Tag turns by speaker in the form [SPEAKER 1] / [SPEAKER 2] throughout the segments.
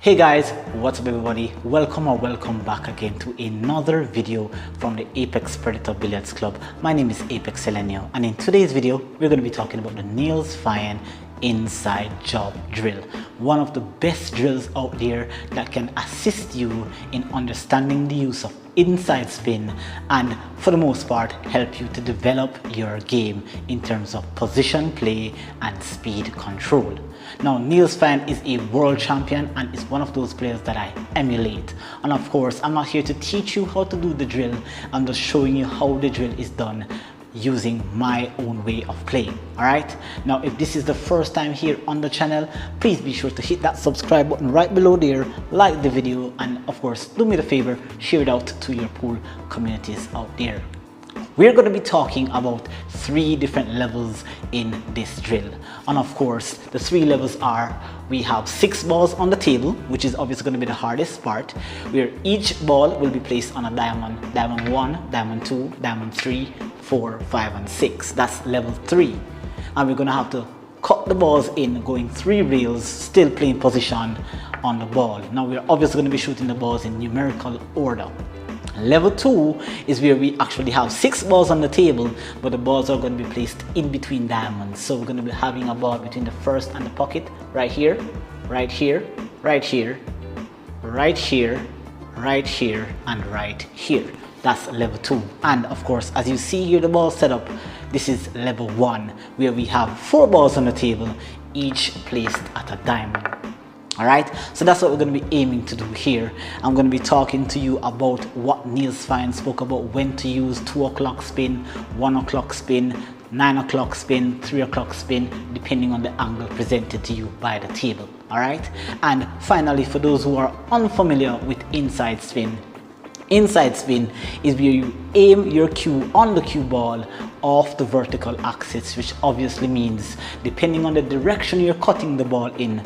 [SPEAKER 1] Hey guys, what's up everybody? Welcome back again to another video from the Apex Predator Billiards Club. My name is Apex Selenio, and in today's video we're going to be talking about the Niels Feijen inside job drill, one of the best drills out there that can assist you in understanding the use of inside spin and for the most part help you to develop your game in terms of position play and speed control. Now, Niels Feijen is a world champion and is one of those players that I emulate, and of course I'm not here to teach you how to do the drill. I'm just showing you how the drill is done using my own way of playing. Alright, now if this is the first time here on the channel, please be sure to hit that subscribe button right below there, like the video, and of course do me the favor, share it out to your pool communities out there. We're going to be talking about 3 different levels in this drill, and of course the 3 levels are: we have 6 balls on the table, which is obviously going to be the hardest part, where each ball will be placed on a diamond 1, diamond 2, diamond 3, 4, 5 and 6. That's level 3, and we're going to have to cut the balls in going 3 reels, still playing position on the ball. Now we're obviously going to be shooting the balls in numerical order. Level 2 is where we actually have 6 balls on the table, but the balls are going to be placed in between diamonds. So we're going to be having a ball between the first and the pocket, right here, right here, right here, right here, right here, and right here. That's level 2. And of course, as you see here, the ball setup, this is level 1, where we have 4 balls on the table, each placed at a diamond. Alright, so that's what we're going to be aiming to do here. I'm going to be talking to you about what Niels Feijen spoke about, when to use 2 o'clock spin, 1 o'clock spin, 9 o'clock spin, 3 o'clock spin, depending on the angle presented to you by the table. Alright, and finally, for those who are unfamiliar with inside spin is where you aim your cue on the cue ball off the vertical axis, which obviously means depending on the direction you're cutting the ball in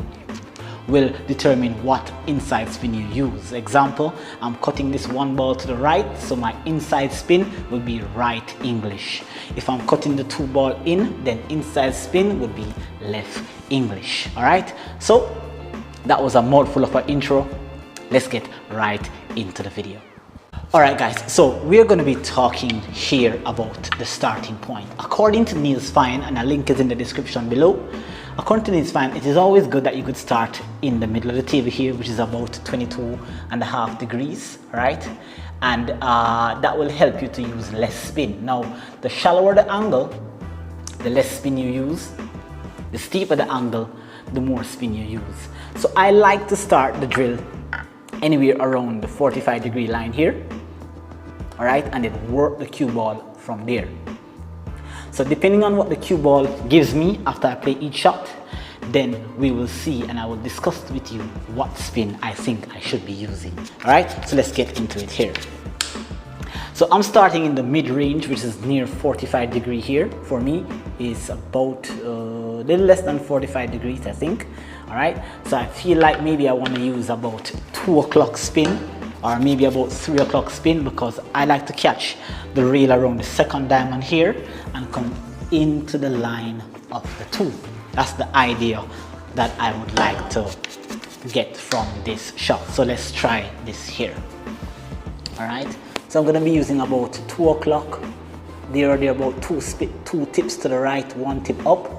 [SPEAKER 1] will determine what inside spin you use. Example, I'm cutting this one ball to the right, so my inside spin will be right English. If I'm cutting the 2 ball in, then inside spin would be left English. Alright, so that was a mouthful of an intro. Let's get right into the video. Alright guys, so we're going to be talking here about the starting point. According to Niels Feijen, and a link is in the description below, according to Niels Feijen, it is always good that you could start in the middle of the table here, which is about 22.5 degrees, right? And that will help you to use less spin. Now, the shallower the angle, the less spin you use. The steeper the angle, the more spin you use. So I like to start the drill anywhere around the 45-degree line here, all right, and then work the cue ball from there. So depending on what the cue ball gives me after I play each shot, then we will see, and I will discuss with you what spin I think I should be using. All right, so let's get into it here. So I'm starting in the mid-range, which is near 45 degree here. For me, is about a little less than 45 degrees, I think. All right, so I feel like maybe I want to use about 2 o'clock spin, or maybe about 3 o'clock spin, because I like to catch the rail around the second diamond here and come into the line of the 2. That's the idea that I would like to get from this shot. So let's try this here. All right, so I'm going to be using about 2 o'clock. There are about 2 tips to the right, 1 tip up.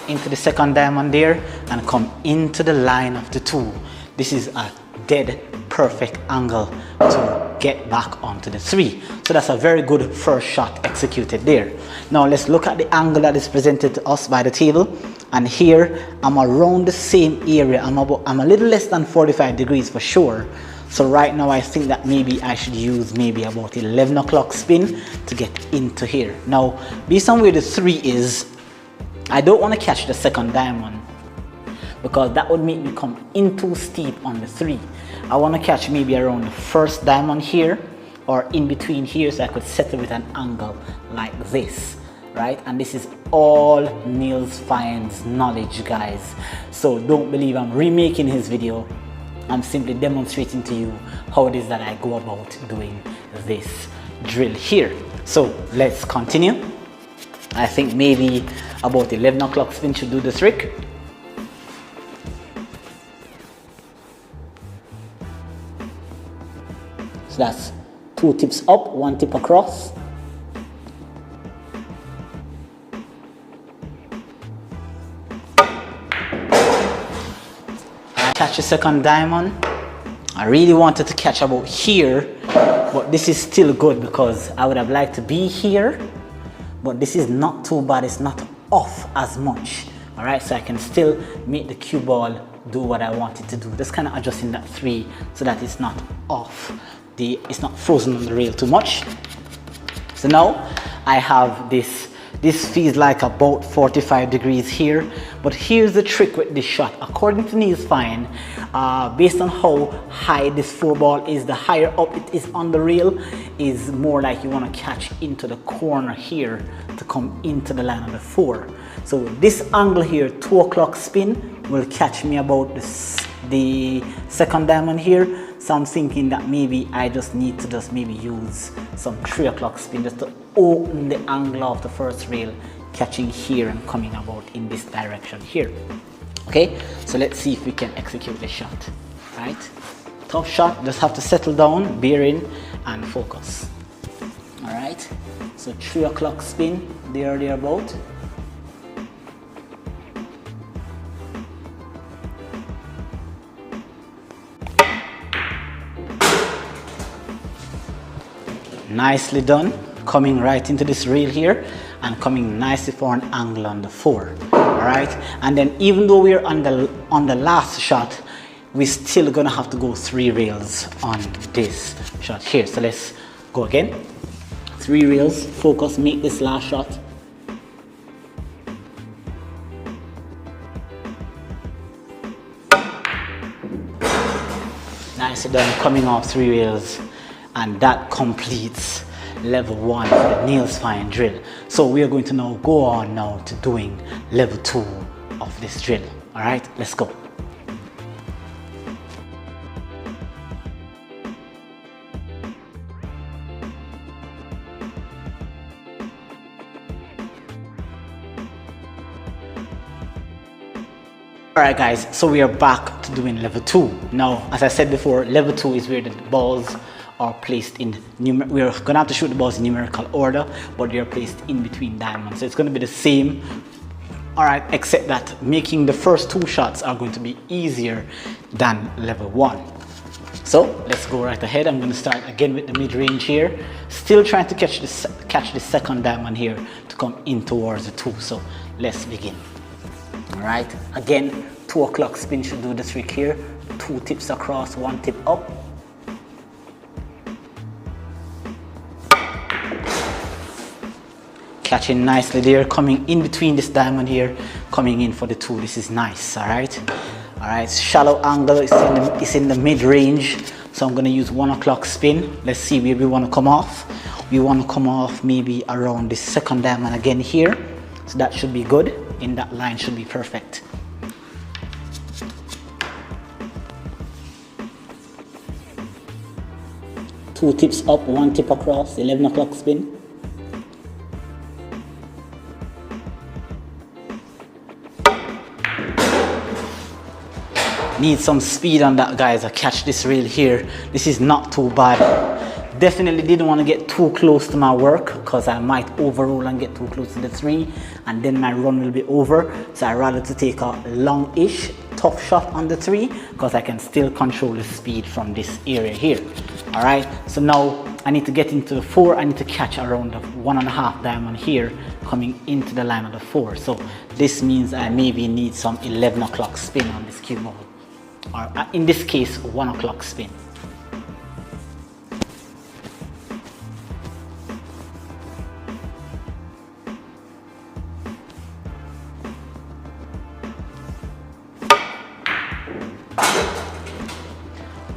[SPEAKER 1] Into the second diamond there and come into the line of the 2. This is a dead perfect angle to get back onto the 3. So that's a very good first shot executed there. Now let's look at the angle that is presented to us by the table, and here I'm around the same area. I'm a little less than 45 degrees for sure. So right now I think that maybe I should use maybe about 11 o'clock spin to get into here. Now based on where the 3 is, I don't want to catch the second diamond because that would make me come in too steep on the 3. I want to catch maybe around the first diamond here or in between here, so I could settle with an angle like this, right? And this is all Niels Feijen's knowledge, guys. So don't believe I'm remaking his video. I'm simply demonstrating to you how it is that I go about doing this drill here. So let's continue. I think maybe about 11 o'clock spin should do the trick. So that's 2 tips up, 1 tip across. I catch a second diamond. I really wanted to catch about here, but this is still good because I would have liked to be here, but this is not too bad. It's not off as much. All right, so I can still make the cue ball do what I want it to do. Just kind of adjusting that 3 so that it's not off. It's not frozen on the rail too much. So now I have this feels like about 45 degrees here, but here's the trick with this shot. According to Niels Feijen, based on how high this 4 ball is, the higher up it is on the rail, is more like you want to catch into the corner here to come into the line of the 4. So this angle here, 2 o'clock spin, will catch me about the second diamond here. So I'm thinking that maybe I just need to maybe use some 3 o'clock spin just to open the angle of the first rail, catching here and coming about in this direction here. Okay, so let's see if we can execute the shot. Right, tough shot, just have to settle down, bear in and focus. All right, so 3 o'clock spin, there or thereabout. Nicely done, coming right into this rail here and coming nicely for an angle on the 4. All right, and then even though we're on the last shot, we're still gonna have to go 3 rails on this shot here. So let's go again. 3 rails, focus, make this last shot. Nicely done, coming off 3 rails. And that completes level 1 for the Niels Feijen drill. So we are going to now go on now to doing level 2 of this drill. All right, let's go. Alright guys, so we are back to doing level 2. Now, as I said before, level 2 is where the balls are placed in we're gonna have to shoot the balls in numerical order, but they're placed in between diamonds. So it's gonna be the same, alright, except that making the first 2 shots are going to be easier than level 1. So let's go right ahead. I'm gonna start again with the mid-range here. Still trying to catch the second diamond here to come in towards the 2. So let's begin. Alright, again, 2 o'clock spin should do the trick here. 2 tips across, 1 tip up. Catching nicely there, coming in between this diamond here, coming in for the 2. This is nice. Alright, shallow angle, it's in the mid-range. So I'm going to use 1 o'clock spin. Let's see where we want to come off. We want to come off maybe around the second diamond again here. So that should be good. In that line should be perfect. Two tips up, 1 tip across, 11 o'clock spin. Need some speed on that, guys. I catch this rail here. This is not too bad. Definitely didn't want to get too close to my work because I might overrule and get too close to the 3 and then my run will be over. So I rather to take a long-ish tough shot on the 3 because I can still control the speed from this area here. All right, so now I need to get into the 4. I need to catch around the 1.5 diamond here coming into the line of the 4. So this means I maybe need some 11 o'clock spin on this cue ball, or in this case 1 o'clock spin.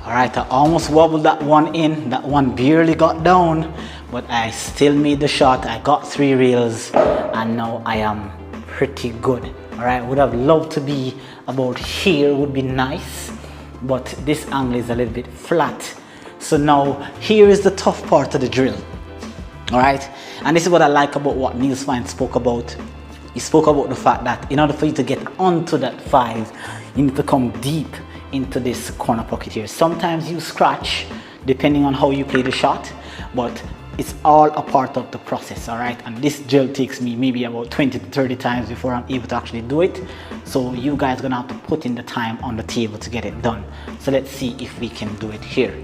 [SPEAKER 1] Alright, I almost wobbled that one in. That one barely got down, but I still made the shot. I got 3 reels and now I am pretty good. Alright, would have loved to be about here, would be nice, but this angle is a little bit flat. So now here is the tough part of the drill. All right, and this is what I like about what Niels Feijen spoke about. He spoke about the fact that in order for you to get onto that 5, you need to come deep into this corner pocket here. Sometimes you scratch depending on how you play the shot, but it's all a part of the process. All right, and this drill takes me maybe about 20 to 30 times before I'm able to actually do it. So you guys are gonna have to put in the time on the table to get it done. So let's see if we can do it here.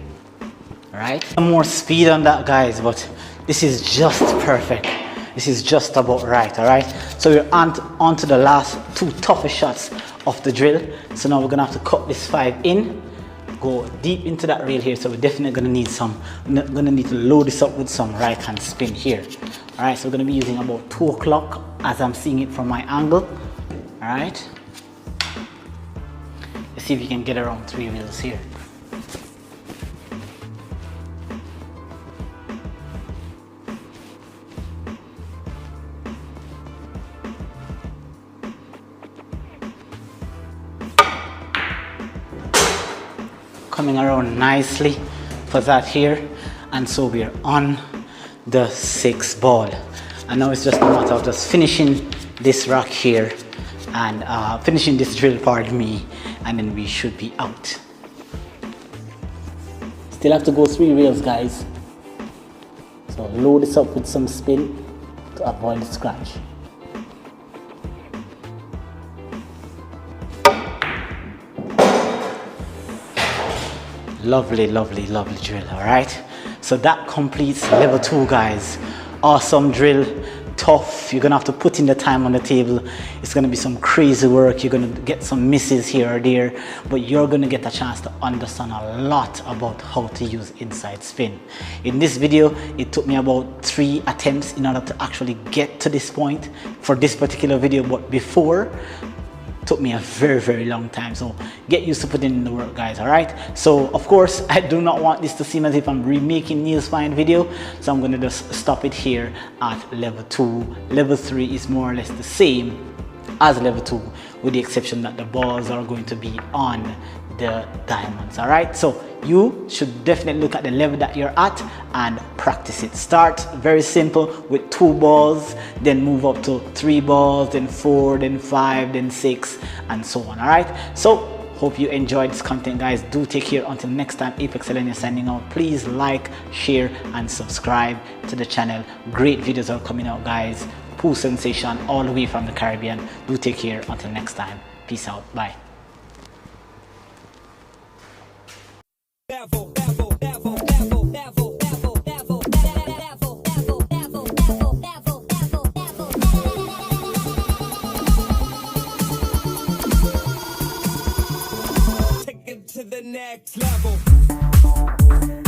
[SPEAKER 1] All right, some more speed on that, guys, but this is just perfect. This is just about right. All right, so we're on to the last 2 toughest shots of the drill. So now we're gonna have to cut this 5 in, go deep into that rail here. So we're definitely gonna need to load this up with some right hand spin here. All right, so we're gonna be using about 2 o'clock as I'm seeing it from my angle. All right, let's see if you can get around 3 wheels here. Coming around nicely for that here, and so we're on the 6th ball, and now it's just a matter of just finishing this rack here and finishing this drill, pardon me, and then we should be out. Still have to go 3 rails, guys, so load this up with some spin to avoid the scratch. Lovely, lovely, lovely drill. All right, so that completes level 2, guys. Awesome drill, tough. You're gonna have to put in the time on the table. It's gonna be some crazy work. You're gonna get some misses here or there, but you're gonna get a chance to understand a lot about how to use inside spin. In this video, it took me about 3 attempts in order to actually get to this point for this particular video, but before took me a very, very long time. So get used to putting in the work, guys. All right, so of course I do not want this to seem as if I'm remaking Niels Feijen video, so I'm going to just stop it here at level 2. Level 3 is more or less the same as level 2, with the exception that the balls are going to be on the diamonds. All right, so you should definitely look at the level that you're at and practice it. Start very simple with 2 balls, then move up to 3 balls, then 4, then 5, then 6, and so on. All right, so hope you enjoyed this content, guys. Do take care until next time. Apex Selenia signing out. Please like, share, and subscribe to the channel. Great videos are coming out, guys. Pool sensation all the way from the Caribbean. Do take care until next time. Peace out. Bye.
[SPEAKER 2] Take it to the next level.